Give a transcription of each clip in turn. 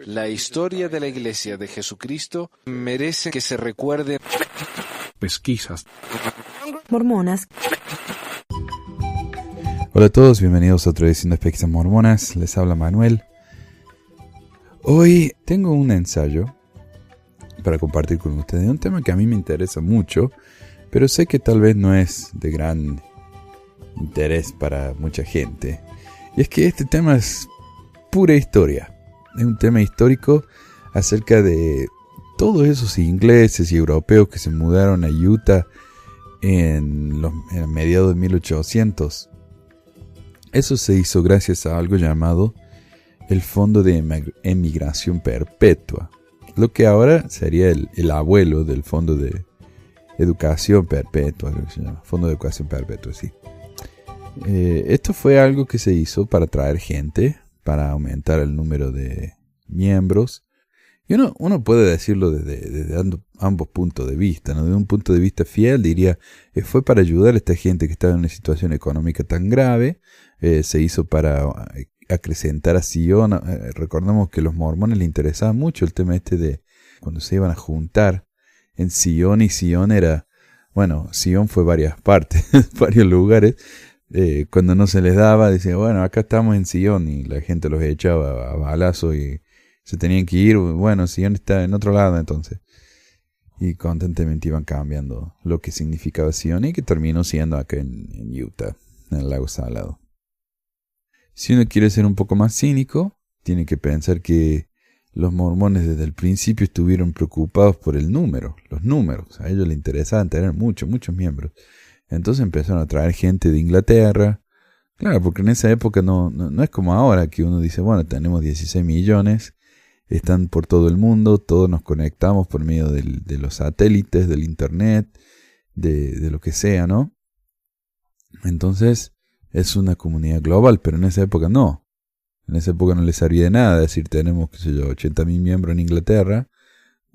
La historia de la Iglesia de Jesucristo merece que se recuerde. Pesquisas. Mormonas. Hola a todos, bienvenidos a otra edición de Pesquisas Mormonas. Les habla Manuel. Hoy tengo un ensayo para compartir con ustedes un tema que a mí me interesa mucho, pero sé que tal vez no es de gran interés para mucha gente. Y es que este tema es pura historia. Es un tema histórico acerca de todos esos ingleses y europeos que se mudaron a Utah en mediados de 1800. Eso se hizo gracias a algo llamado el Fondo de Emigración Perpetua, lo que ahora sería el abuelo del Fondo de Educación Perpetua, lo que se llama, Fondo de Educación Perpetua, sí. Esto fue algo que se hizo para atraer gente, para aumentar el número de miembros. Y uno puede decirlo desde ambos puntos de vista, ¿no? De un punto de vista fiel diría, fue para ayudar a esta gente que estaba en una situación económica tan grave, se hizo para acrecentar a Sion. Recordemos que a los mormones les interesaba mucho el tema de cuando se iban a juntar en Sion, y Sion era, bueno, Sion fue varias partes, varios lugares. Cuando no se les daba, decían, bueno, acá estamos en Sion, y la gente los echaba a balazo y se tenían que ir. Bueno, Sion está en otro lado entonces. Y constantemente iban cambiando lo que significaba Sion, y que terminó siendo acá en Utah, en el lago Salado. Si uno quiere ser un poco más cínico, tiene que pensar que los mormones desde el principio estuvieron preocupados por el número, los números. A ellos les interesaban tener muchos miembros. Entonces empezaron a traer gente de Inglaterra. Claro, porque en esa época no es como ahora, que uno dice, bueno, tenemos 16 millones, están por todo el mundo, todos nos conectamos por medio de los satélites, del internet, de lo que sea, ¿no? Entonces es una comunidad global, pero en esa época no. En esa época no les servía de nada decir, tenemos, 80.000 miembros en Inglaterra,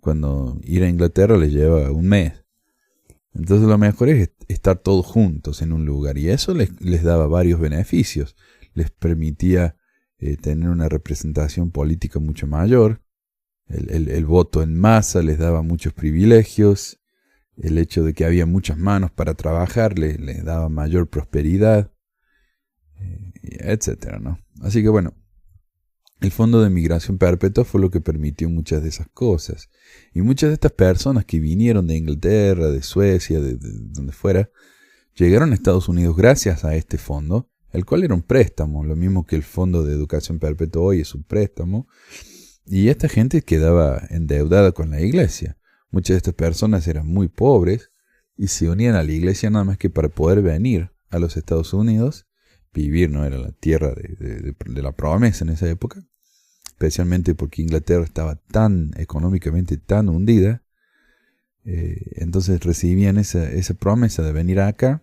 cuando ir a Inglaterra les lleva un mes. Entonces lo mejor es estar todos juntos en un lugar, y eso les daba varios beneficios. Les permitía tener una representación política mucho mayor. El voto en masa les daba muchos privilegios. El hecho de que había muchas manos para trabajar les daba mayor prosperidad, etcétera, ¿no? Así que bueno, el Fondo de Migración Perpetua fue lo que permitió muchas de esas cosas. Y muchas de estas personas que vinieron de Inglaterra, de Suecia, de donde fuera, llegaron a Estados Unidos gracias a este fondo, el cual era un préstamo, lo mismo que el Fondo de Educación Perpetua hoy es un préstamo. Y esta gente quedaba endeudada con la iglesia. Muchas de estas personas eran muy pobres y se unían a la iglesia nada más que para poder venir a los Estados Unidos. Vivir, no era la tierra de la promesa en esa época, especialmente porque Inglaterra estaba tan económicamente tan hundida. Entonces recibían esa promesa de venir acá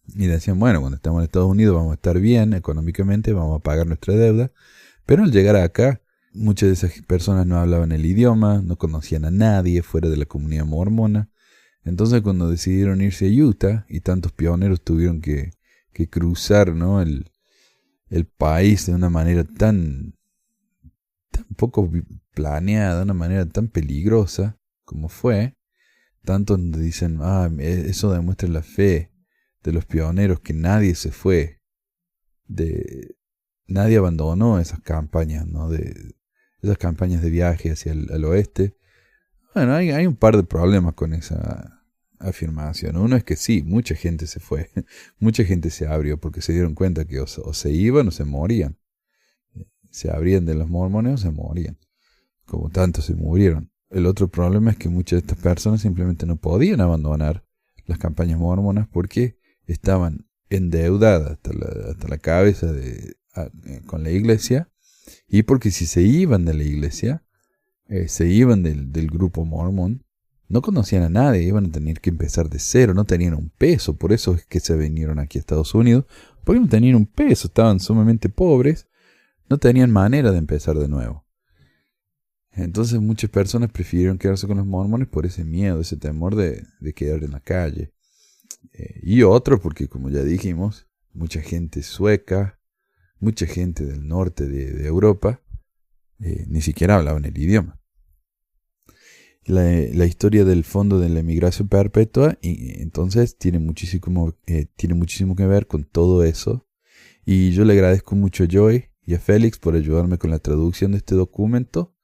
y decían, bueno, cuando estamos en Estados Unidos vamos a estar bien económicamente, vamos a pagar nuestra deuda. Pero al llegar acá, muchas de esas personas no hablaban el idioma, no conocían a nadie fuera de la comunidad mormona. Entonces cuando decidieron irse a Utah, y tantos pioneros tuvieron que cruzar, ¿no?, el país de una manera tan poco planeada, de una manera tan peligrosa como fue, tanto dicen, eso demuestra la fe de los pioneros, que nadie se fue, nadie abandonó esas campañas, ¿no?, esas campañas de viaje hacia el oeste. Bueno, hay un par de problemas con esa afirmación. Uno es que sí, mucha gente se fue, mucha gente se abrió porque se dieron cuenta que o se iban o se morían. Se abrían de los mormones o se morían, como tantos se murieron. El otro problema es que muchas de estas personas simplemente no podían abandonar las campañas mormonas porque estaban endeudadas hasta la cabeza con la iglesia, y porque si se iban de la iglesia, se iban del grupo mormón, no conocían a nadie, iban a tener que empezar de cero, no tenían un peso. Por eso es que se vinieron aquí a Estados Unidos, porque no tenían un peso, estaban sumamente pobres, no tenían manera de empezar de nuevo. Entonces muchas personas prefirieron quedarse con los mormones por ese miedo, ese temor de quedar en la calle. Y otro porque, como ya dijimos, mucha gente sueca, mucha gente del norte de Europa, ni siquiera hablaban el idioma. La historia del Fondo de la Emigración Perpetua, y entonces tiene muchísimo que ver con todo eso. Y yo le agradezco mucho a Joy y a Félix por ayudarme con la traducción de este documento.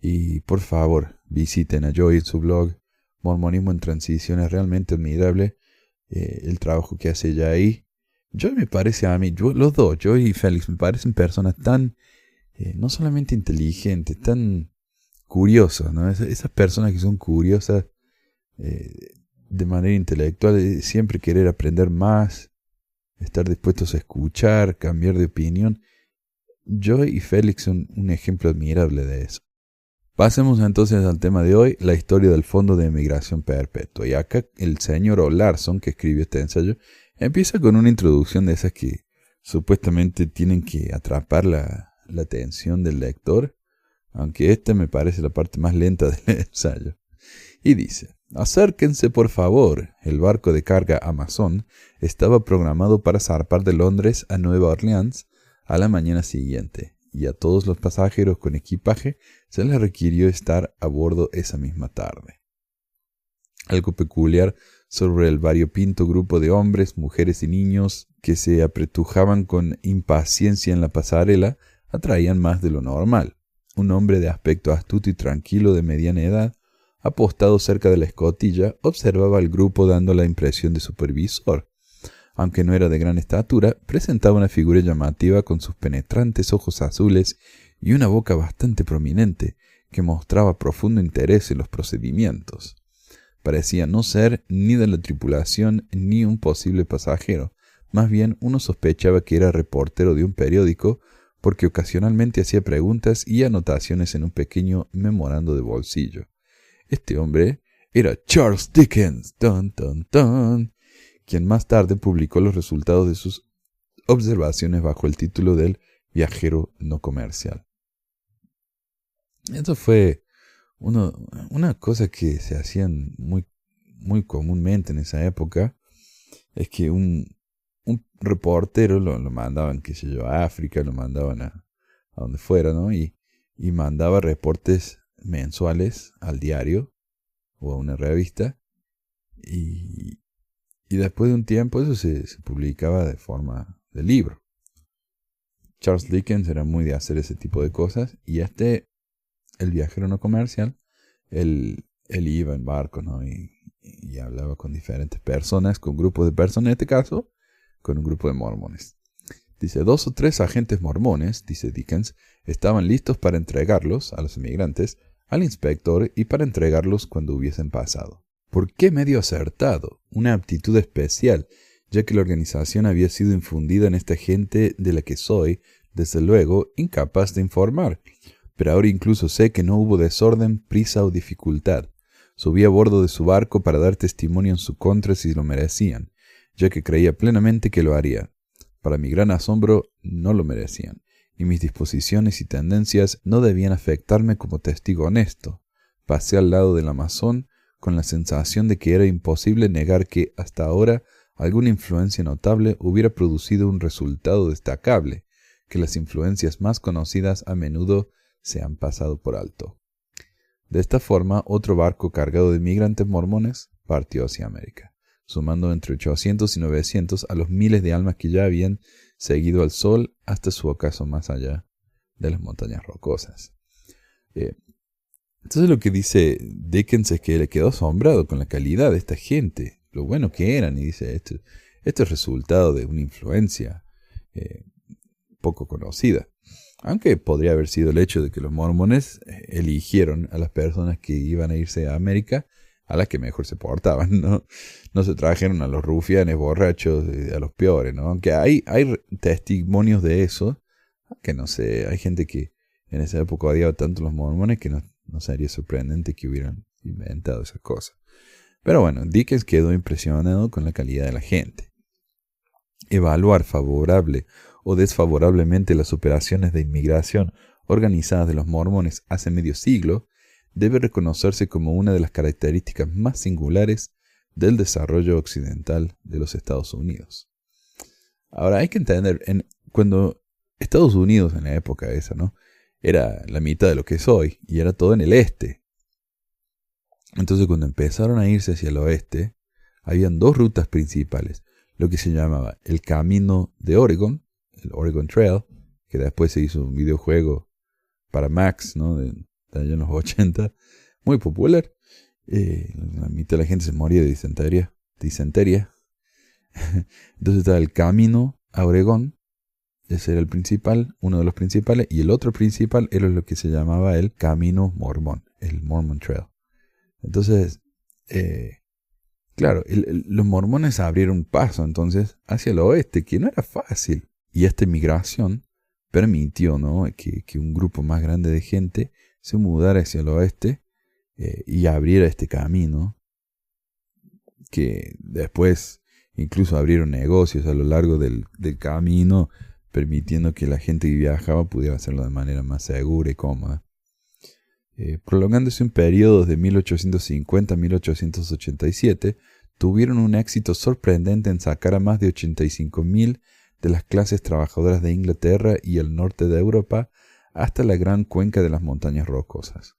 Y por favor, visiten a Joy en su blog. Mormonismo en Transición, es realmente admirable el trabajo que hace ella ahí. Joy me parece a mí, los dos, Joy y Félix, me parecen personas tan, no solamente inteligentes, tan curiosas, ¿no? Esas personas que son curiosas de manera intelectual, siempre querer aprender más, estar dispuestos a escuchar, cambiar de opinión. Joy y Félix son un ejemplo admirable de eso. Pasemos entonces al tema de hoy, la historia del Fondo de Emigración Perpetua. Y acá el señor Larson, que escribió este ensayo, empieza con una introducción de esas que supuestamente tienen que atrapar la atención del lector, aunque esta me parece la parte más lenta del ensayo. Y dice: acérquense por favor, el barco de carga Amazon estaba programado para zarpar de Londres a Nueva Orleans a la mañana siguiente, y a todos los pasajeros con equipaje se les requirió estar a bordo esa misma tarde. Algo peculiar sobre el variopinto grupo de hombres, mujeres y niños que se apretujaban con impaciencia en la pasarela atraían más de lo normal. Un hombre de aspecto astuto y tranquilo de mediana edad, apostado cerca de la escotilla, observaba al grupo dando la impresión de supervisor. Aunque no era de gran estatura, presentaba una figura llamativa con sus penetrantes ojos azules y una boca bastante prominente que mostraba profundo interés en los procedimientos. Parecía no ser ni de la tripulación ni un posible pasajero. Más bien uno sospechaba que era reportero de un periódico, porque ocasionalmente hacía preguntas y anotaciones en un pequeño memorando de bolsillo. Este hombre era Charles Dickens, quien más tarde publicó los resultados de sus observaciones bajo el título del viajero no comercial. Esto fue una cosa que se hacían muy comúnmente en esa época, es que un reportero lo mandaban, qué sé yo, a África, lo mandaban a donde fuera, ¿no? Y mandaba reportes mensuales al diario o a una revista, y después de un tiempo eso se publicaba de forma de libro. Charles Dickens era muy de hacer ese tipo de cosas, y el viajero no comercial, él iba en barco, ¿no? Y hablaba con diferentes personas, con grupos de personas, en este caso, con un grupo de mormones. Dice: 2 o 3 agentes mormones, dice Dickens, estaban listos para entregarlos a los emigrantes, al inspector, y para entregarlos cuando hubiesen pasado. ¿Por qué medio acertado? Una aptitud especial, ya que la organización había sido infundida en esta gente de la que soy, desde luego, incapaz de informar. Pero ahora incluso sé que no hubo desorden, prisa o dificultad. Subí a bordo de su barco para dar testimonio en su contra si lo merecían, ya que creía plenamente que lo haría. Para mi gran asombro, no lo merecían, y mis disposiciones y tendencias no debían afectarme como testigo honesto. Pasé al lado del Amazon con la sensación de que era imposible negar que, hasta ahora, alguna influencia notable hubiera producido un resultado destacable, que las influencias más conocidas a menudo se han pasado por alto. De esta forma, otro barco cargado de migrantes mormones partió hacia América, sumando entre 800 y 900 a los miles de almas que ya habían seguido al sol hasta su ocaso más allá de las montañas rocosas. Entonces lo que dice Dickens es que le quedó asombrado con la calidad de esta gente, lo bueno que eran, y dice, esto es resultado de una influencia poco conocida. Aunque podría haber sido el hecho de que los mormones eligieron a las personas que iban a irse a América, a las que mejor se portaban, ¿no? No se trajeron a los rufianes borrachos, a los peores, ¿no? Aunque hay testimonios de eso, que no sé, hay gente que en esa época odiaba tanto a los mormones que no sería sorprendente que hubieran inventado esas cosas. Pero bueno, Dickens quedó impresionado con la calidad de la gente. Evaluar favorable o desfavorablemente las operaciones de inmigración organizadas de los mormones hace medio siglo debe reconocerse como una de las características más singulares del desarrollo occidental de los Estados Unidos. Ahora hay que entender, cuando Estados Unidos en la época esa, ¿no? era la mitad de lo que es hoy, y era todo en el este. Entonces cuando empezaron a irse hacia el oeste, habían dos rutas principales, lo que se llamaba el Camino de Oregon, el Oregon Trail, que después se hizo un videojuego para Max, ¿no? de allá en los 80, muy popular. La mitad de la gente se moría de disentería. Entonces estaba el Camino a Oregón, ese era el principal, uno de los principales, y el otro principal era lo que se llamaba el Camino Mormón, el Mormon Trail. Entonces, claro, los mormones abrieron paso entonces hacia el oeste, que no era fácil. Y esta migración permitió, ¿no?, que un grupo más grande de gente se mudara hacia el oeste y abriera este camino, que después incluso abrieron negocios a lo largo del camino, permitiendo que la gente que viajaba pudiera hacerlo de manera más segura y cómoda. Prolongándose un periodo de 1850 a 1887, tuvieron un éxito sorprendente en sacar a más de 85,000 de las clases trabajadoras de Inglaterra y el norte de Europa hasta la gran cuenca de las montañas rocosas.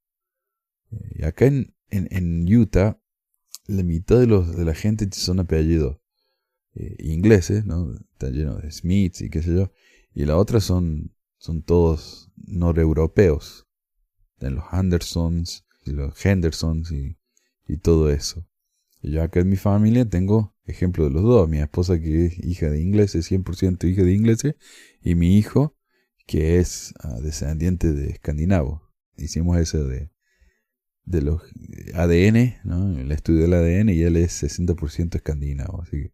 Y acá en Utah, la mitad de la gente son apellidos ingleses, ¿no? Está lleno de Smiths y qué sé yo, y la otra son todos noreuropeos, en los Andersons y los Hendersons y todo eso. Y yo acá en mi familia tengo ejemplo de los dos. Mi esposa, que es hija de ingleses, 100% hija de ingleses, y mi hijo, que es descendiente de escandinavos. Hicimos eso de los ADN, ¿no? El estudio del ADN, y él es 60% escandinavo. Así que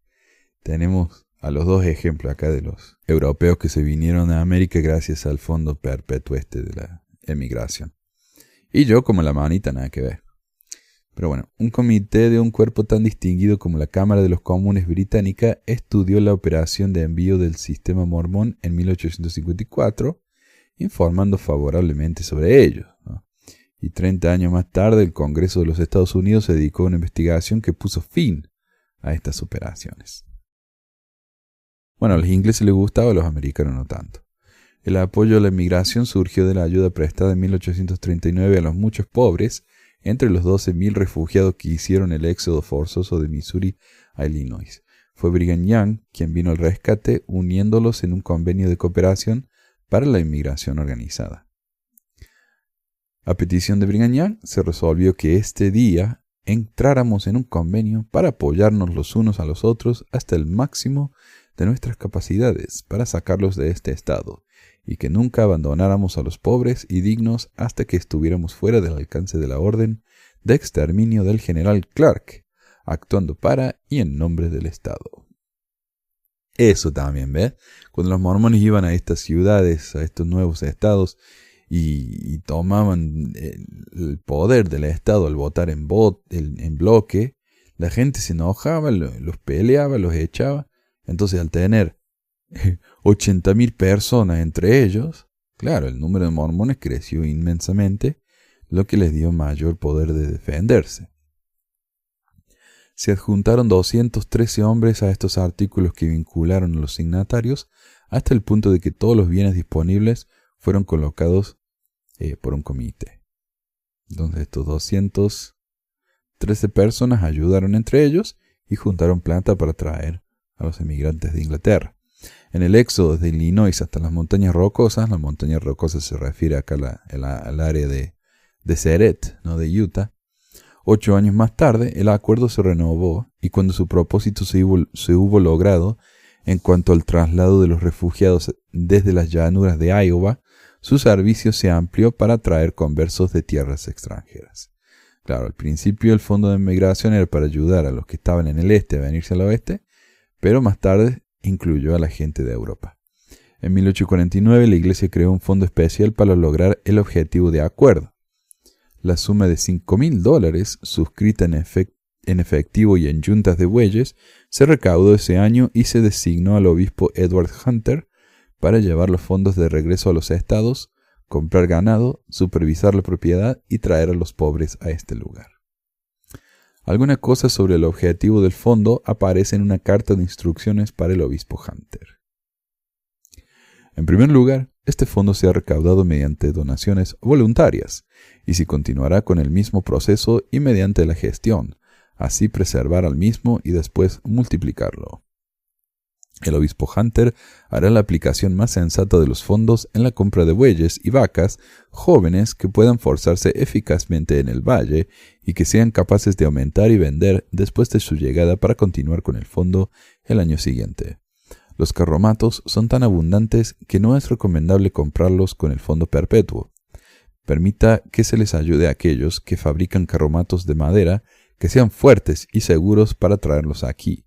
tenemos a los dos ejemplos acá de los europeos que se vinieron a América gracias al fondo perpetuo de la emigración. Y yo como la manita, nada que ver. Pero bueno, un comité de un cuerpo tan distinguido como la Cámara de los Comunes británica estudió la operación de envío del sistema mormón en 1854, informando favorablemente sobre ello, ¿no? Y 30 años más tarde, el Congreso de los Estados Unidos se dedicó a una investigación que puso fin a estas operaciones. Bueno, a los ingleses les gustaba, a los americanos no tanto. El apoyo a la inmigración surgió de la ayuda prestada en 1839 a los muchos pobres, entre los 12,000 refugiados que hicieron el éxodo forzoso de Missouri a Illinois. Fue Brigham Young quien vino al rescate, uniéndolos en un convenio de cooperación para la inmigración organizada. A petición de Brigham Young, se resolvió que este día entráramos en un convenio para apoyarnos los unos a los otros hasta el máximo de nuestras capacidades para sacarlos de este estado, y que nunca abandonáramos a los pobres y dignos hasta que estuviéramos fuera del alcance de la orden de exterminio del general Clark, actuando para y en nombre del Estado. Eso también, ¿ves? Cuando los mormones iban a estas ciudades, a estos nuevos estados, y tomaban el poder del Estado al votar en bloque, la gente se enojaba, los peleaba, los echaba. Entonces, al tener 80,000 personas entre ellos, claro, el número de mormones creció inmensamente, lo que les dio mayor poder de defenderse. Se adjuntaron 213 hombres a estos artículos que vincularon a los signatarios hasta el punto de que todos los bienes disponibles fueron colocados por un comité. Entonces estos 213 personas ayudaron entre ellos y juntaron plata para traer a los emigrantes de Inglaterra. En el éxodo desde Illinois hasta las montañas rocosas se refiere acá al área de Seret, ¿no?, de Utah. 8 años más tarde, el acuerdo se renovó y cuando su propósito se hubo logrado en cuanto al traslado de los refugiados desde las llanuras de Iowa, su servicio se amplió para traer conversos de tierras extranjeras. Claro, al principio el fondo de inmigración era para ayudar a los que estaban en el este a venirse al oeste, pero más tarde incluyó a la gente de Europa. En 1849 la Iglesia creó un fondo especial para lograr el objetivo de acuerdo. La suma de $5,000, suscrita en efectivo y en yuntas de bueyes, se recaudó ese año y se designó al obispo Edward Hunter para llevar los fondos de regreso a los estados, comprar ganado, supervisar la propiedad y traer a los pobres a este lugar. Alguna cosa sobre el objetivo del fondo aparece en una carta de instrucciones para el obispo Hunter. En primer lugar, este fondo se ha recaudado mediante donaciones voluntarias y se continuará con el mismo proceso y mediante la gestión, así preservar al mismo y después multiplicarlo. El obispo Hunter hará la aplicación más sensata de los fondos en la compra de bueyes y vacas jóvenes que puedan forzarse eficazmente en el valle y que sean capaces de aumentar y vender después de su llegada para continuar con el fondo el año siguiente. Los carromatos son tan abundantes que no es recomendable comprarlos con el fondo perpetuo. Permita que se les ayude a aquellos que fabrican carromatos de madera que sean fuertes y seguros para traerlos aquí,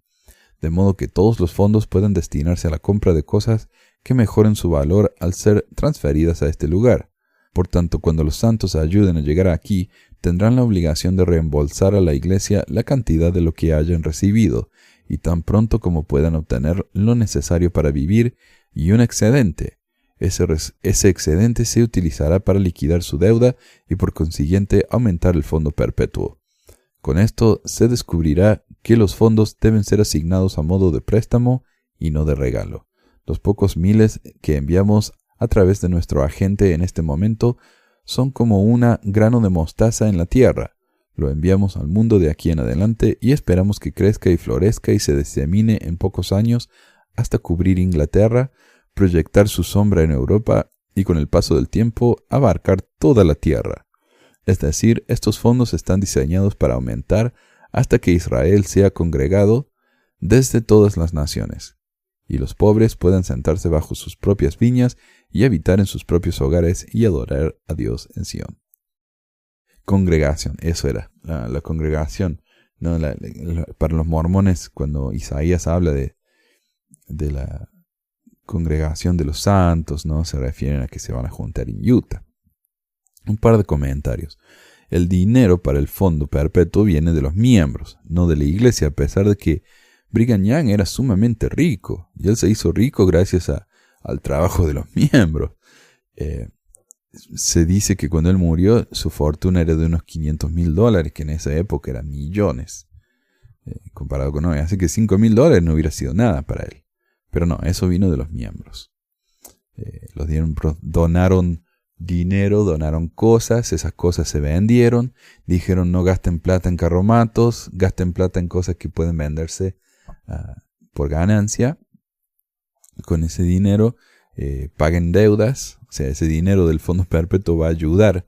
de modo que todos los fondos puedan destinarse a la compra de cosas que mejoren su valor al ser transferidas a este lugar. Por tanto, cuando los santos ayuden a llegar aquí, tendrán la obligación de reembolsar a la iglesia la cantidad de lo que hayan recibido, y tan pronto como puedan obtener lo necesario para vivir y un excedente. Ese excedente se utilizará para liquidar su deuda y por consiguiente aumentar el fondo perpetuo. Con esto se descubrirá que los fondos deben ser asignados a modo de préstamo y no de regalo. Los pocos miles que enviamos a través de nuestro agente en este momento son como un grano de mostaza en la tierra. Lo enviamos al mundo de aquí en adelante y esperamos que crezca y florezca y se disemine en pocos años hasta cubrir Inglaterra, proyectar su sombra en Europa y con el paso del tiempo abarcar toda la tierra. Es decir, estos fondos están diseñados para aumentar hasta que Israel sea congregado desde todas las naciones, y los pobres puedan sentarse bajo sus propias viñas y habitar en sus propios hogares y adorar a Dios en Sión. Congregación, eso era, la congregación. No, para los mormones, cuando Isaías habla de la congregación de los santos, ¿no? Se refieren a que se van a juntar en Utah. Un par de comentarios. El dinero para el fondo perpetuo viene de los miembros, no de la iglesia, a pesar de que Brigham Young era sumamente rico, y él se hizo rico gracias al trabajo de los miembros. Se dice que cuando él murió, su fortuna era de unos $500,000, que en esa época eran millones, comparado con hoy. Así que $5,000 no hubiera sido nada para él. Pero no, eso vino de los miembros. Los donaron dinero, donaron cosas, esas cosas se vendieron, dijeron no gasten plata en carromatos, gasten plata en cosas que pueden venderse por ganancia. Con ese dinero paguen deudas, o sea, ese dinero del fondo perpetuo va a ayudar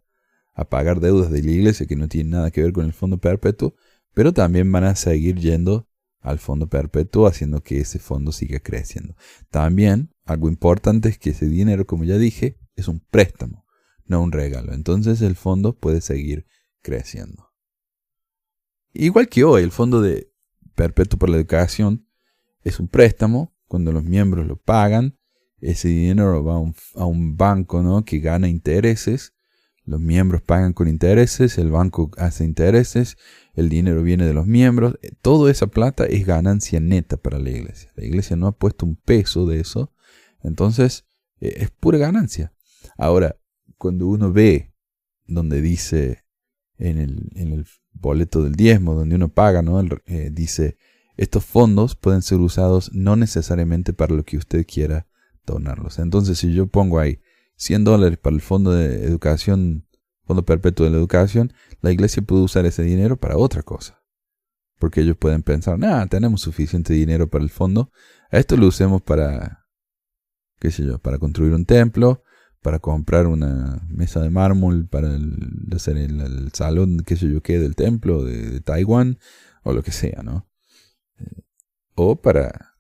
a pagar deudas de la iglesia que no tienen nada que ver con el fondo perpetuo, pero también van a seguir yendo al fondo perpetuo, haciendo que ese fondo siga creciendo. También, algo importante es que ese dinero, como ya dije, es un préstamo, no un regalo. Entonces el fondo puede seguir creciendo. Igual que hoy, el fondo de perpetuo para la educación es un préstamo. Cuando los miembros lo pagan, ese dinero va a un banco, ¿no?, que gana intereses. Los miembros pagan con intereses, el banco hace intereses, el dinero viene de los miembros. Toda esa plata es ganancia neta para la iglesia. La iglesia no ha puesto un peso de eso. Entonces es pura ganancia. Ahora, cuando uno ve donde dice en el boleto del diezmo, donde uno paga, ¿no?, dice, estos fondos pueden ser usados no necesariamente para lo que usted quiera donarlos. Entonces, si yo pongo ahí $100 para el fondo de educación, fondo perpetuo de la educación, la iglesia puede usar ese dinero para otra cosa. Porque ellos pueden pensar, tenemos suficiente dinero para el fondo, a esto lo usemos para, para construir un templo, para comprar una mesa de mármol para hacer el salón, del templo de Taiwán, o lo que sea, ¿no? O para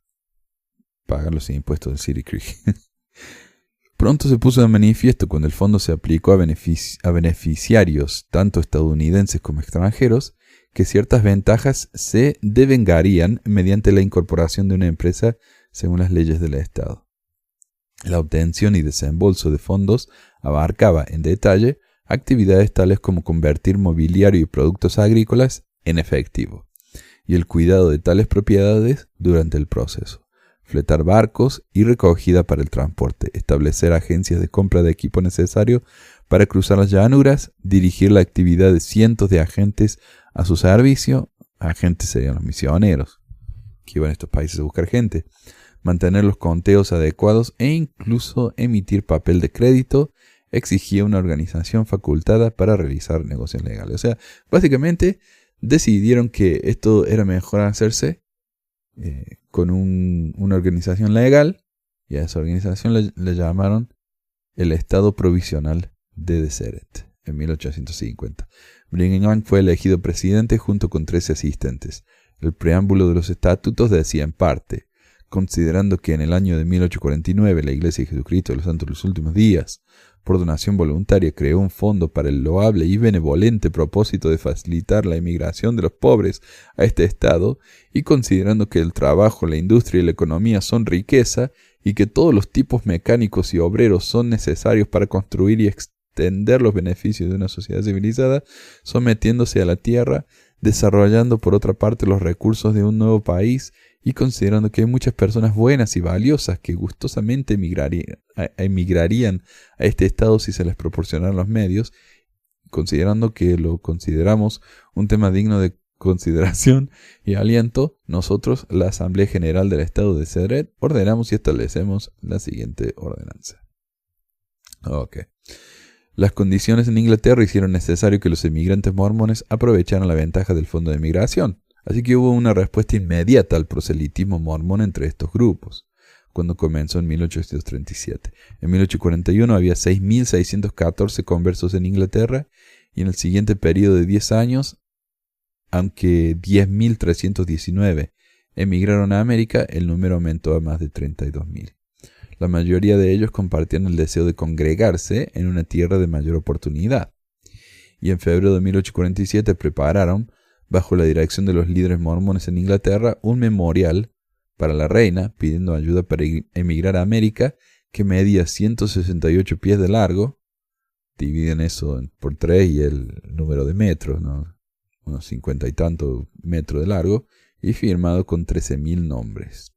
pagar los impuestos de City Creek. Pronto se puso de manifiesto cuando el fondo se aplicó a beneficiarios, tanto estadounidenses como extranjeros, que ciertas ventajas se devengarían mediante la incorporación de una empresa según las leyes del Estado. La obtención y desembolso de fondos abarcaba en detalle actividades tales como convertir mobiliario y productos agrícolas en efectivo, y el cuidado de tales propiedades durante el proceso, fletar barcos y recogida para el transporte, establecer agencias de compra de equipo necesario para cruzar las llanuras, dirigir la actividad de cientos de agentes a su servicio. Agentes serían los misioneros que iban a estos países a buscar gente. mantener los conteos adecuados e incluso emitir papel de crédito. Exigía una organización facultada para realizar negocios legales. O sea, básicamente decidieron que esto era mejor hacerse con una organización legal, y a esa organización le llamaron el Estado Provisional de Deseret en 1850. Brigham Young fue elegido presidente junto con 13 asistentes. El preámbulo de los estatutos decía en parte: considerando que en el año de 1849 la Iglesia de Jesucristo de los Santos de los Últimos Días, por donación voluntaria, creó un fondo para el loable y benevolente propósito de facilitar la emigración de los pobres a este estado, y considerando que el trabajo, la industria y la economía son riqueza, y que todos los tipos mecánicos y obreros son necesarios para construir y extender los beneficios de una sociedad civilizada, sometiéndose a la tierra, desarrollando por otra parte los recursos de un nuevo país, y considerando que hay muchas personas buenas y valiosas que gustosamente emigrarían a este estado si se les proporcionaran los medios, considerando que lo consideramos un tema digno de consideración y aliento, nosotros, la Asamblea General del Estado de Deseret, ordenamos y establecemos la siguiente ordenanza. Ok. Las condiciones en Inglaterra hicieron necesario que los emigrantes mormones aprovecharan la ventaja del fondo de migración. Así que hubo una respuesta inmediata al proselitismo mormón entre estos grupos, cuando comenzó en 1837. En 1841 había 6.614 conversos en Inglaterra, y en el siguiente periodo de 10 años, aunque 10.319 emigraron a América, el número aumentó a más de 32.000. La mayoría de ellos compartían el deseo de congregarse en una tierra de mayor oportunidad. Y en febrero de 1847 prepararon, bajo la dirección de los líderes mormones en Inglaterra, un memorial para la reina, pidiendo ayuda para emigrar a América, que medía 168 pies de largo. Dividen eso por 3 y el número de metros, ¿no? Unos 50 y tantos metros de largo, y firmado con 13.000 nombres.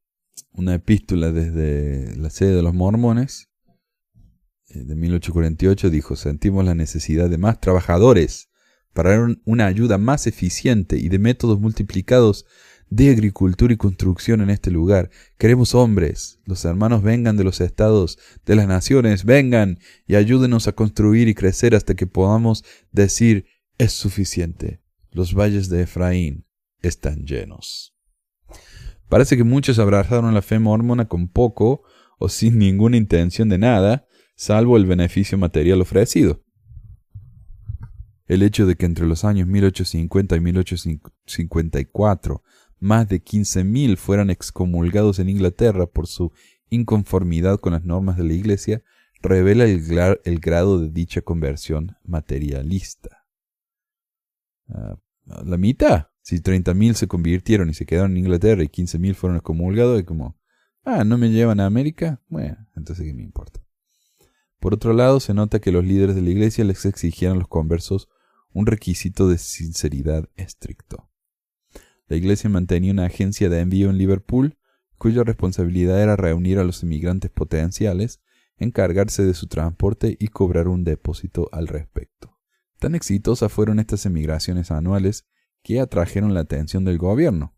Una epístola desde la sede de los mormones de 1848 dijo: sentimos la necesidad de más trabajadores para dar una ayuda más eficiente y de métodos multiplicados de agricultura y construcción en este lugar. Queremos hombres. Los hermanos vengan de los estados, de las naciones, vengan y ayúdenos a construir y crecer hasta que podamos decir: es suficiente. Los valles de Efraín están llenos. Parece que muchos abrazaron la fe mormona con poco o sin ninguna intención de nada, salvo el beneficio material ofrecido. El hecho de que entre los años 1850 y 1854 más de 15.000 fueran excomulgados en Inglaterra por su inconformidad con las normas de la Iglesia revela el grado de dicha conversión materialista. La mitad. Si 30.000 se convirtieron y se quedaron en Inglaterra y 15.000 fueron excomulgados, es como: ¿no me llevan a América? Bueno, entonces ¿qué me importa? Por otro lado, se nota que los líderes de la Iglesia les exigían a los conversos un requisito de sinceridad estricto. La Iglesia mantenía una agencia de envío en Liverpool, cuya responsabilidad era reunir a los inmigrantes potenciales, encargarse de su transporte y cobrar un depósito al respecto. Tan exitosas fueron estas emigraciones anuales que atrajeron la atención del gobierno.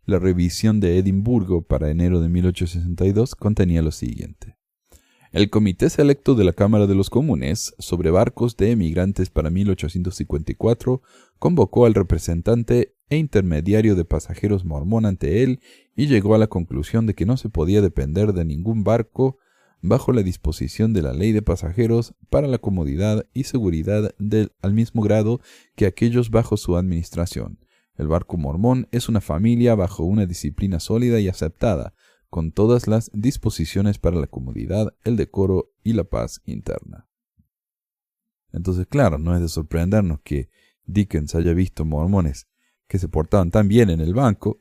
La revisión de Edimburgo para enero de 1862 contenía lo siguiente: el Comité Selecto de la Cámara de los Comunes sobre barcos de emigrantes para 1854 convocó al representante e intermediario de pasajeros mormón ante él y llegó a la conclusión de que no se podía depender de ningún barco bajo la disposición de la ley de pasajeros para la comodidad y seguridad al mismo grado que aquellos bajo su administración. El barco mormón es una familia bajo una disciplina sólida y aceptada, con todas las disposiciones para la comodidad, el decoro y la paz interna. Entonces, claro, no es de sorprendernos que Dickens haya visto mormones que se portaban tan bien en el barco,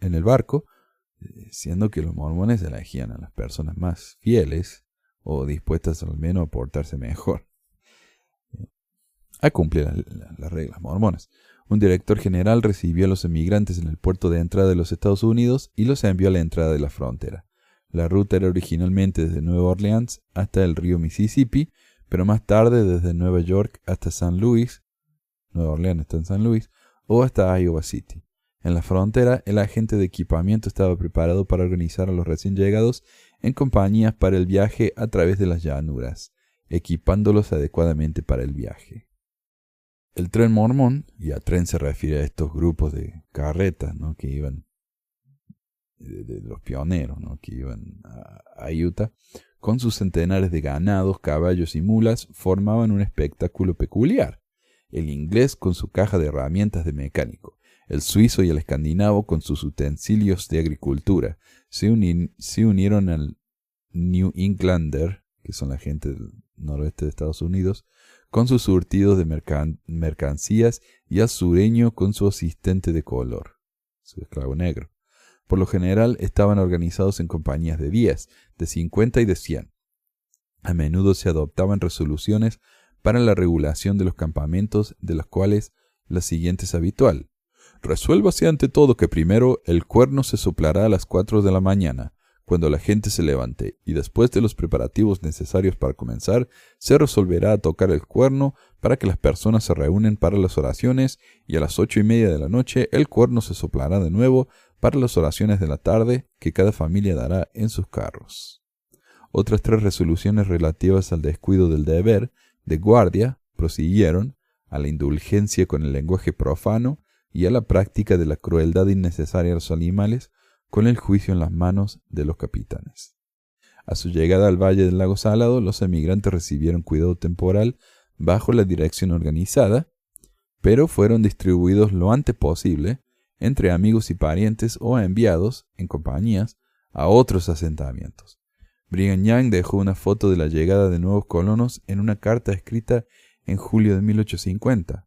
siendo que los mormones elegían a las personas más fieles o dispuestas al menos a portarse mejor, a cumplir las reglas mormonas. Un director general recibió a los emigrantes en el puerto de entrada de los Estados Unidos y los envió a la entrada de la frontera. La ruta era originalmente desde Nueva Orleans hasta el río Mississippi, pero más tarde desde Nueva York hasta San Luis, Nueva Orleans está en San Luis, o hasta Iowa City. En la frontera, el agente de equipamiento estaba preparado para organizar a los recién llegados en compañías para el viaje a través de las llanuras, equipándolos adecuadamente para el viaje. El tren mormón, y a tren se refiere a estos grupos de carretas, ¿no?, que iban, de los pioneros, ¿no?, que iban a Utah, con sus centenares de ganados, caballos y mulas, formaban un espectáculo peculiar. El inglés con su caja de herramientas de mecánico, el suizo y el escandinavo con sus utensilios de agricultura, se unieron al New Englander, que son la gente del noroeste de Estados Unidos, con sus surtidos de mercancías, y al sureño con su asistente de color, su esclavo negro. Por lo general estaban organizados en compañías de 10, de 50 y de 100. A menudo se adoptaban resoluciones para la regulación de los campamentos, de las cuales la siguiente es habitual. Resuélvase ante todo que primero el cuerno se soplará a las 4 de la mañana, cuando la gente se levante, y después de los preparativos necesarios para comenzar, se resolverá a tocar el cuerno para que las personas se reúnen para las oraciones, y a las 8:30 de la noche el cuerno se soplará de nuevo para las oraciones de la tarde que cada familia dará en sus carros. Otras 3 resoluciones relativas al descuido del deber de guardia prosiguieron, a la indulgencia con el lenguaje profano y a la práctica de la crueldad innecesaria a los animales, con el juicio en las manos de los capitanes. A su llegada al Valle del Lago Salado, los emigrantes recibieron cuidado temporal bajo la dirección organizada, pero fueron distribuidos lo antes posible entre amigos y parientes o enviados, en compañías, a otros asentamientos. Brigham Young dejó una foto de la llegada de nuevos colonos en una carta escrita en julio de 1850.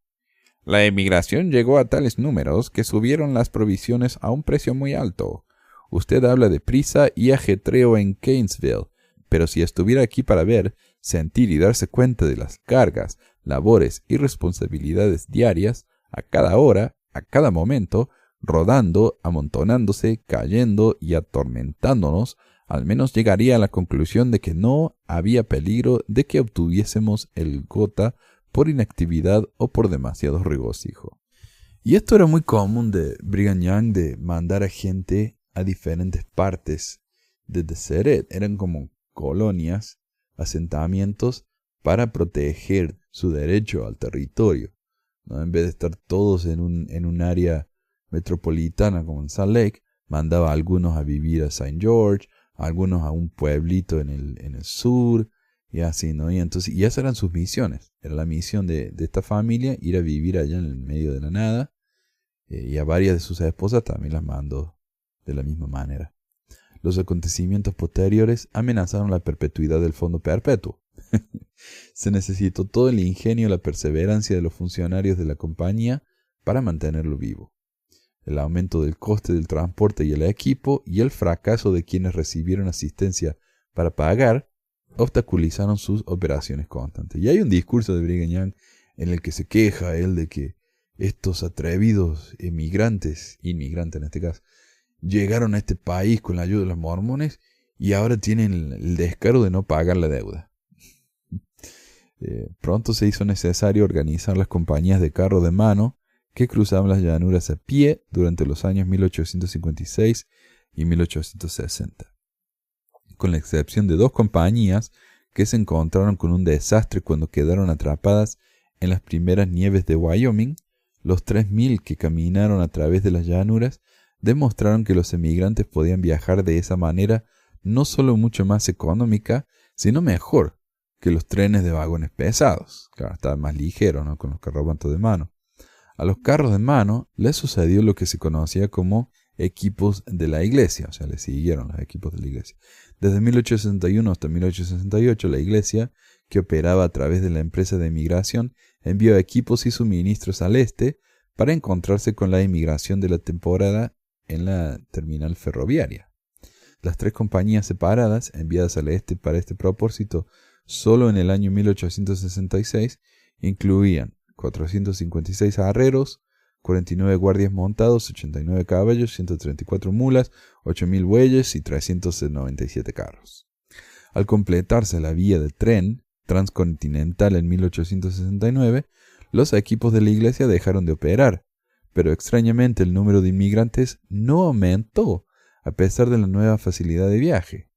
La emigración llegó a tales números que subieron las provisiones a un precio muy alto. Usted habla de prisa y ajetreo en Gainesville, pero si estuviera aquí para ver, sentir y darse cuenta de las cargas, labores y responsabilidades diarias, a cada hora, a cada momento, rodando, amontonándose, cayendo y atormentándonos, al menos llegaría a la conclusión de que no había peligro de que obtuviésemos el gota por inactividad o por demasiado regocijo. Y esto era muy común de Brigham Young, de mandar a gente a diferentes partes de Deseret. Eran como colonias, asentamientos para proteger su derecho al territorio, ¿no? En vez de estar todos en un área metropolitana como en Salt Lake, mandaba a algunos a vivir a St. George, a algunos a un pueblito en el sur, y así, ¿no? Y entonces, y esas eran sus misiones. Era la misión de esta familia, ir a vivir allá en el medio de la nada, y a varias de sus esposas también las mandó de la misma manera. Los acontecimientos posteriores amenazaron la perpetuidad del fondo perpetuo. Se necesitó todo el ingenio y la perseverancia de los funcionarios de la compañía para mantenerlo vivo. El aumento del coste del transporte y el equipo y el fracaso de quienes recibieron asistencia para pagar obstaculizaron sus operaciones constantes. Y hay un discurso de Brigham Young en el que se queja él de que estos atrevidos inmigrantes en este caso, llegaron a este país con la ayuda de los mormones y ahora tienen el descaro de no pagar la deuda. Pronto se hizo necesario organizar las compañías de carro de mano que cruzaban las llanuras a pie durante los años 1856 y 1860. Con la excepción de 2 compañías que se encontraron con un desastre cuando quedaron atrapadas en las primeras nieves de Wyoming, los 3,000 que caminaron a través de las llanuras demostraron que los emigrantes podían viajar de esa manera no solo mucho más económica, sino mejor que los trenes de vagones pesados. Claro, estaban más ligeros, ¿no?, con los carromatos de mano. A los carros de mano les sucedió lo que se conocía como equipos de la iglesia, o sea, le siguieron los equipos de la iglesia. Desde 1861 hasta 1868, la iglesia, que operaba a través de la empresa de emigración, envió equipos y suministros al este para encontrarse con la emigración de la temporada en la terminal ferroviaria. Las 3 compañías separadas, enviadas al este para este propósito solo en el año 1866, incluían 456 arrieros, 49 guardias montados, 89 caballos, 134 mulas, 8,000 bueyes y 397 carros. Al completarse la vía de tren transcontinental en 1869, los equipos de la iglesia dejaron de operar, pero extrañamente el número de inmigrantes no aumentó a pesar de la nueva facilidad de viaje.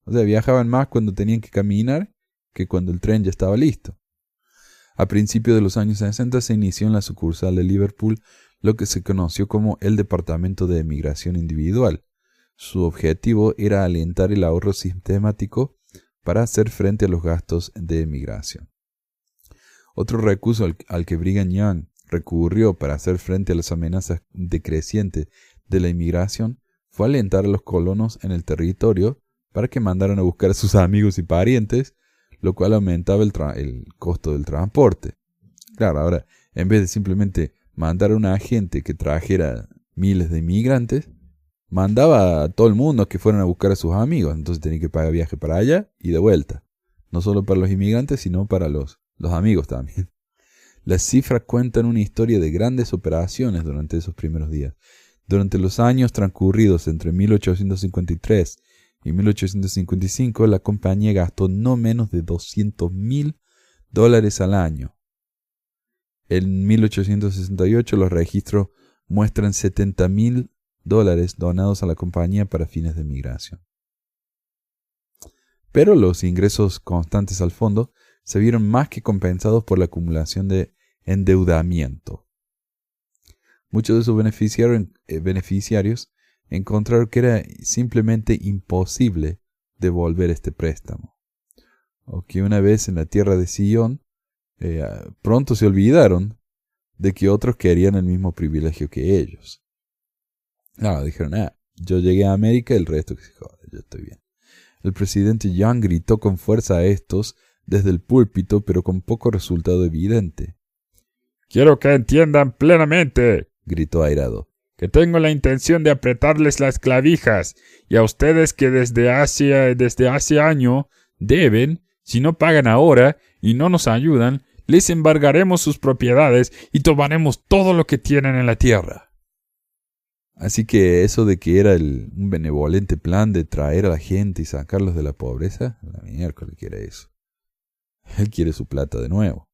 O sea, viajaban más cuando tenían que caminar que cuando el tren ya estaba listo. A principios de los años 60 se inició en la sucursal de Liverpool lo que se conoció como el Departamento de Emigración Individual. Su objetivo era alentar el ahorro sistemático para hacer frente a los gastos de emigración. Otro recurso al que Brigham Young recurrió para hacer frente a las amenazas decrecientes de la inmigración fue alentar a los colonos en el territorio para que mandaran a buscar a sus amigos y parientes, lo cual aumentaba el costo del transporte. Claro, ahora, en vez de simplemente mandar a un agente que trajera miles de inmigrantes, mandaba a todo el mundo que fueran a buscar a sus amigos. Entonces tenía que pagar viaje para allá y de vuelta. No solo para los inmigrantes, sino para los amigos también. Las cifras cuentan una historia de grandes operaciones durante esos primeros días. Durante los años transcurridos entre 1853 y 1855, la compañía gastó no menos de $200,000 al año. En 1868 los registros muestran $70,000 donados a la compañía para fines de migración. Pero los ingresos constantes al fondo se vieron más que compensados por la acumulación de endeudamiento. Muchos de sus beneficiarios encontraron que era simplemente imposible devolver este préstamo, o que una vez en la tierra de Sion, pronto se olvidaron de que otros querían el mismo privilegio que ellos. Dijeron, yo llegué a América, el resto que se joda, yo estoy bien. El presidente Young gritó con fuerza a estos desde el púlpito, pero con poco resultado evidente. «Quiero que entiendan plenamente», gritó airado, «que tengo la intención de apretarles las clavijas, y a ustedes que desde hace año deben, si no pagan ahora y no nos ayudan, les embargaremos sus propiedades y tomaremos todo lo que tienen en la tierra». Así que eso de que era un benevolente plan de traer a la gente y sacarlos de la pobreza, la miércoles quiere eso. Él quiere su plata de nuevo.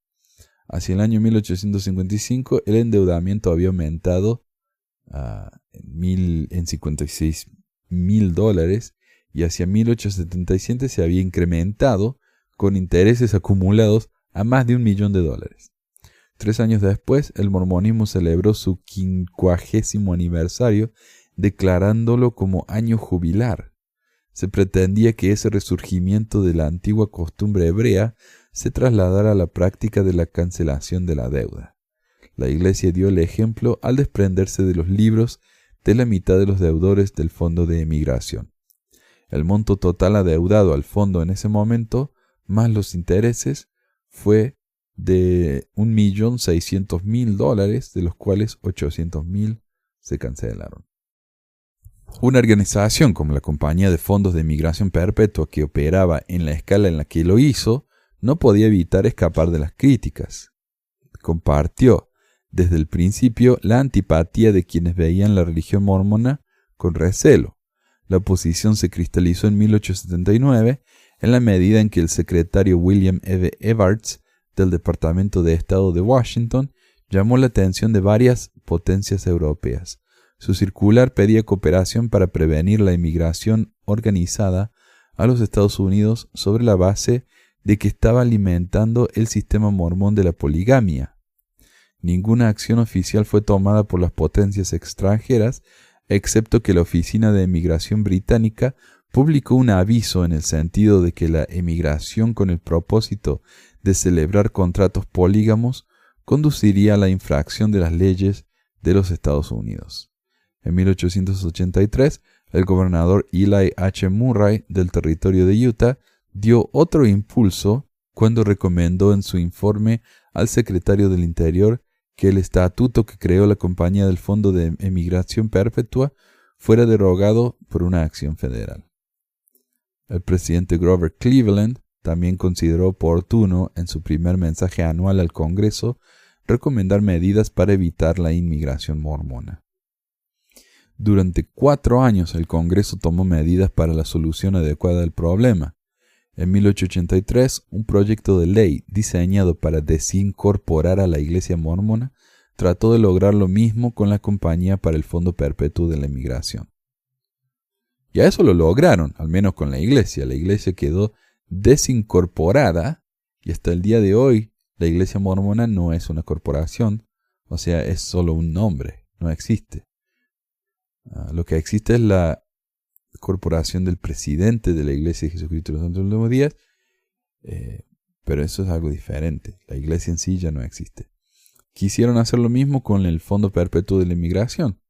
Hacia el año 1855 el endeudamiento había aumentado en $56,000 y hacia 1877 se había incrementado con intereses acumulados a más de $1 millón. 3 años después, el mormonismo celebró su 50º aniversario, declarándolo como año jubilar. Se pretendía que ese resurgimiento de la antigua costumbre hebrea se trasladara a la práctica de la cancelación de la deuda. La Iglesia dio el ejemplo al desprenderse de los libros de la mitad de los deudores del Fondo de Emigración. El monto total adeudado al fondo en ese momento, más los intereses, fue de $1,600,000, de los cuales $800,000 se cancelaron. Una organización como la Compañía de Fondos de Emigración Perpetua, que operaba en la escala en la que lo hizo, no podía evitar escapar de las críticas. Compartió desde el principio la antipatía de quienes veían la religión mormona con recelo. La oposición se cristalizó en 1879 en la medida en que el secretario William E. Evarts del Departamento de Estado de Washington llamó la atención de varias potencias europeas. Su circular pedía cooperación para prevenir la inmigración organizada a los Estados Unidos sobre la base de que estaba alimentando el sistema mormón de la poligamia. Ninguna acción oficial fue tomada por las potencias extranjeras, excepto que la Oficina de Emigración Británica publicó un aviso en el sentido de que la emigración con el propósito de celebrar contratos polígamos conduciría a la infracción de las leyes de los Estados Unidos. En 1883, el gobernador Eli H. Murray del territorio de Utah dio otro impulso cuando recomendó en su informe al secretario del Interior que el estatuto que creó la Compañía del Fondo de Emigración Perpetua fuera derogado por una acción federal. El presidente Grover Cleveland también consideró oportuno en su primer mensaje anual al Congreso recomendar medidas para evitar la inmigración mormona. Durante 4 años el Congreso tomó medidas para la solución adecuada del problema. En 1883, un proyecto de ley diseñado para desincorporar a la Iglesia mormona trató de lograr lo mismo con la Compañía para el Fondo Perpetuo de la Inmigración. Y a eso lo lograron, al menos con la iglesia. La iglesia quedó desincorporada y hasta el día de hoy la iglesia mormona no es una corporación, o sea, es solo un nombre, no existe. Lo que existe es la corporación del presidente de la Iglesia de Jesucristo de los Santos de los Últimos Días, pero eso es algo diferente. La iglesia en sí ya no existe. Quisieron hacer lo mismo con el Fondo Perpetuo de la Inmigración.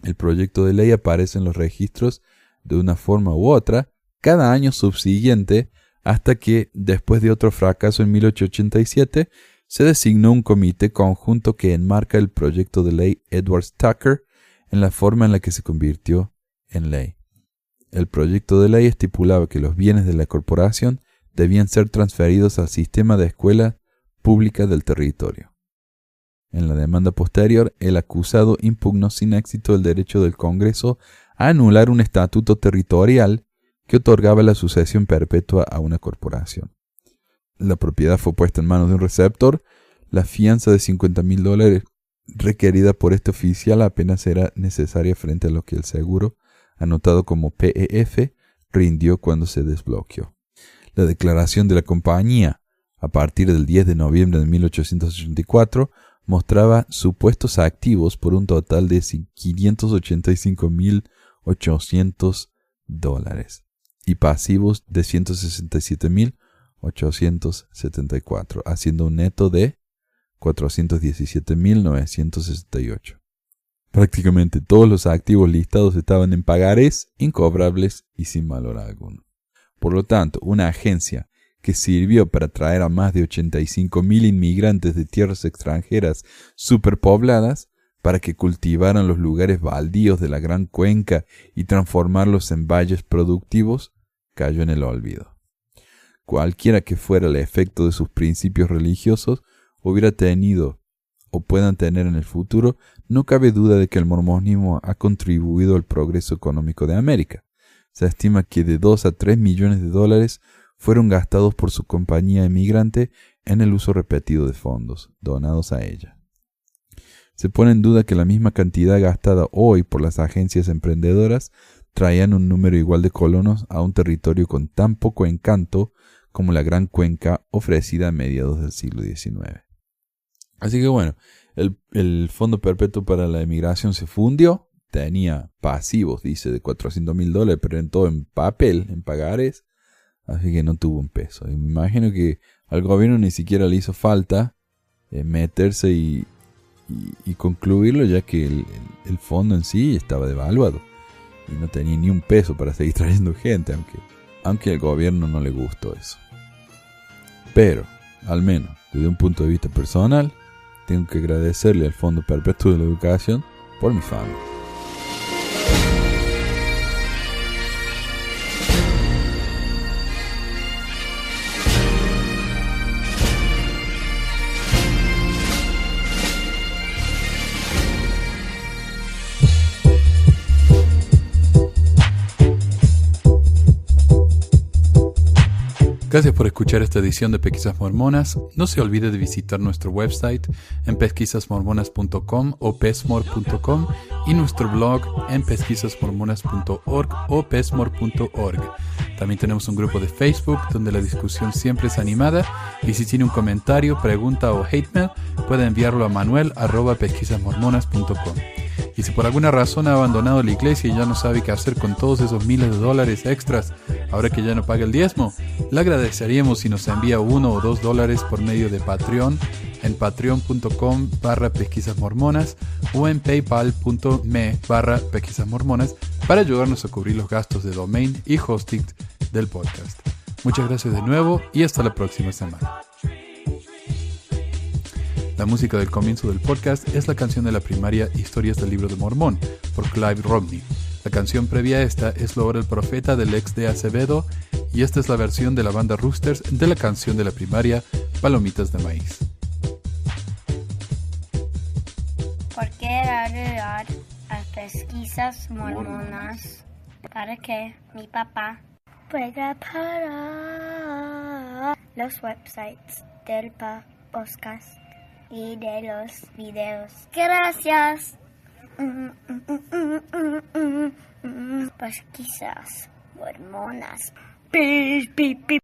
El proyecto de ley aparece en los registros de una forma u otra cada año subsiguiente hasta que, después de otro fracaso en 1887, se designó un comité conjunto que enmarca el proyecto de ley Edwards-Tucker en la forma en la que se convirtió en ley. El proyecto de ley estipulaba que los bienes de la corporación debían ser transferidos al sistema de escuelas públicas del territorio. En la demanda posterior, el acusado impugnó sin éxito el derecho del Congreso a anular un estatuto territorial que otorgaba la sucesión perpetua a una corporación. La propiedad fue puesta en manos de un receptor. La fianza de $50,000 requerida por este oficial apenas era necesaria frente a lo que el seguro, anotado como PEF, rindió cuando se desbloqueó. La declaración de la compañía, a partir del 10 de noviembre de 1884, mostraba supuestos activos por un total de $585,800 y pasivos de $167,874, haciendo un neto de $417,968. Prácticamente todos los activos listados estaban en pagarés, incobrables y sin valor alguno. Por lo tanto, una agencia que sirvió para traer a más de 85,000 inmigrantes de tierras extranjeras superpobladas para que cultivaran los lugares baldíos de la Gran Cuenca y transformarlos en valles productivos, cayó en el olvido. Cualquiera que fuera el efecto de sus principios religiosos, hubiera tenido o puedan tener en el futuro, no cabe duda de que el mormonismo ha contribuido al progreso económico de América. Se estima que de 2 a 3 millones de dólares fueron gastados por su compañía emigrante en el uso repetido de fondos donados a ella. Se pone en duda que la misma cantidad gastada hoy por las agencias emprendedoras traían un número igual de colonos a un territorio con tan poco encanto como la Gran Cuenca ofrecida a mediados del siglo XIX. Así que bueno, el Fondo Perpetuo para la Emigración se fundió, tenía pasivos, dice, de $400,000, pero en todo en papel, en pagares, así que no tuvo un peso. Y me imagino que al gobierno ni siquiera le hizo falta meterse y concluirlo, ya que el fondo en sí estaba devaluado y no tenía ni un peso para seguir trayendo gente, aunque al gobierno no le gustó eso. Pero, al menos, desde un punto de vista personal, tengo que agradecerle al Fondo Perpetuo de la Educación por mi familia. Gracias por escuchar esta edición de Pesquisas Mormonas. No se olvide de visitar nuestro website en pesquisasmormonas.com o pesmor.com y nuestro blog en pesquisasmormonas.org o pesmor.org. También tenemos un grupo de Facebook donde la discusión siempre es animada y si tiene un comentario, pregunta o hate mail, puede enviarlo a manuel@pesquisasmormonas.com. Y si por alguna razón ha abandonado la iglesia y ya no sabe qué hacer con todos esos miles de dólares extras, ahora que ya no paga el diezmo, le agradeceríamos si nos envía $1 o $2 por medio de Patreon en patreon.com/pesquisasmormonas o en paypal.me/pesquisasmormonas para ayudarnos a cubrir los gastos de domain y hosting del podcast. Muchas gracias de nuevo y hasta la próxima semana. La música del comienzo del podcast es la canción de la primaria Historias del Libro de Mormón, por Clive Romney. La canción previa a esta es La Hora del Profeta del ex de Acevedo, y esta es la versión de la banda Roosters de la canción de la primaria Palomitas de Maíz. ¿Por qué ayudar a Pesquisas Mormonas? Para que mi papá pueda parar los websites del podcast. y de los videos. Gracias. Pesquisas mormonas. Pi, pi, pi.